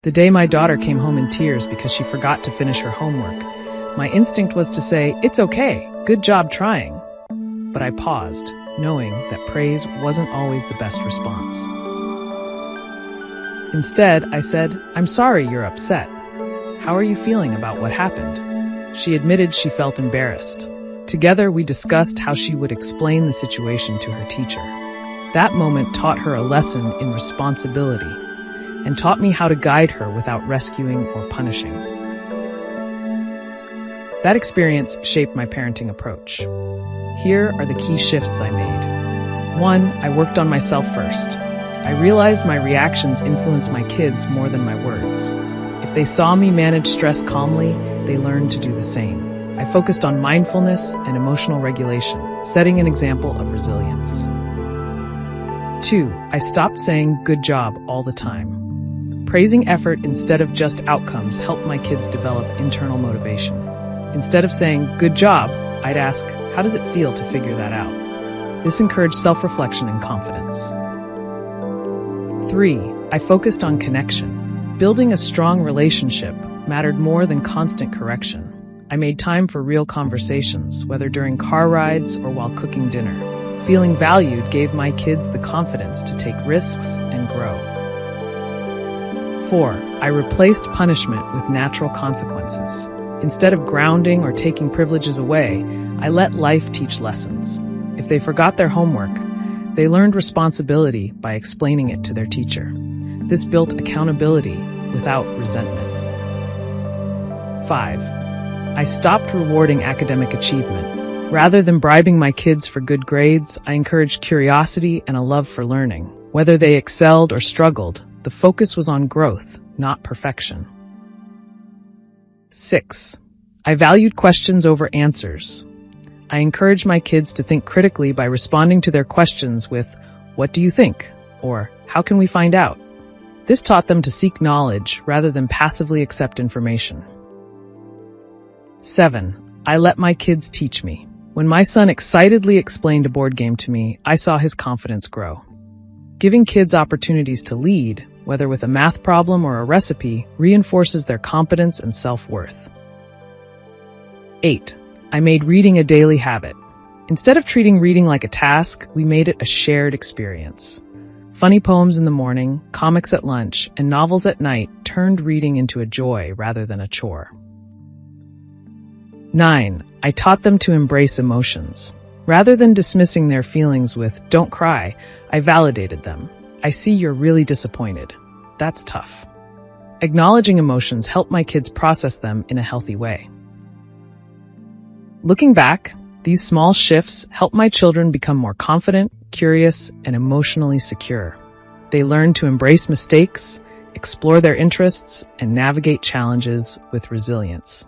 The day my daughter came home in tears because she forgot to finish her homework, my instinct was to say, "It's okay, good job trying." But I paused, knowing that praise wasn't always the best response. Instead, I said, "I'm sorry you're upset. How are you feeling about what happened?" She admitted she felt embarrassed. Together, we discussed how she would explain the situation to her teacher. That moment taught her a lesson in responsibility and taught me how to guide her without rescuing or punishing. That experience shaped my parenting approach. Here are the key shifts I made. 1, I worked on myself first. I realized my reactions influenced my kids more than my words. If they saw me manage stress calmly, they learned to do the same. I focused on mindfulness and emotional regulation, setting an example of resilience. 2, I stopped saying "good job" all the time. Praising effort instead of just outcomes helped my kids develop internal motivation. Instead of saying "good job," I'd ask, "How does it feel to figure that out?" This encouraged self-reflection and confidence. 3, I focused on connection. Building a strong relationship mattered more than constant correction. I made time for real conversations, whether during car rides or while cooking dinner. Feeling valued gave my kids the confidence to take risks and grow. 4, I replaced punishment with natural consequences. Instead of grounding or taking privileges away, I let life teach lessons. If they forgot their homework, they learned responsibility by explaining it to their teacher. This built accountability without resentment. 5, I stopped rewarding academic achievement. Rather than bribing my kids for good grades, I encouraged curiosity and a love for learning. Whether they excelled or struggled, the focus was on growth, not perfection. 6, I valued questions over answers. I encouraged my kids to think critically by responding to their questions with, "What do you think?" or "How can we find out?" This taught them to seek knowledge rather than passively accept information. 7, I let my kids teach me. When my son excitedly explained a board game to me, I saw his confidence grow. Giving kids opportunities to lead, whether with a math problem or a recipe, reinforces their competence and self-worth. 8, I made reading a daily habit. Instead of treating reading like a task, we made it a shared experience. Funny poems in the morning, comics at lunch, and novels at night turned reading into a joy rather than a chore. 9, I taught them to embrace emotions. Rather than dismissing their feelings with "don't cry," I validated them. "I see you're really disappointed. That's tough." Acknowledging emotions helped my kids process them in a healthy way. Looking back, these small shifts helped my children become more confident, curious, and emotionally secure. They learned to embrace mistakes, explore their interests, and navigate challenges with resilience.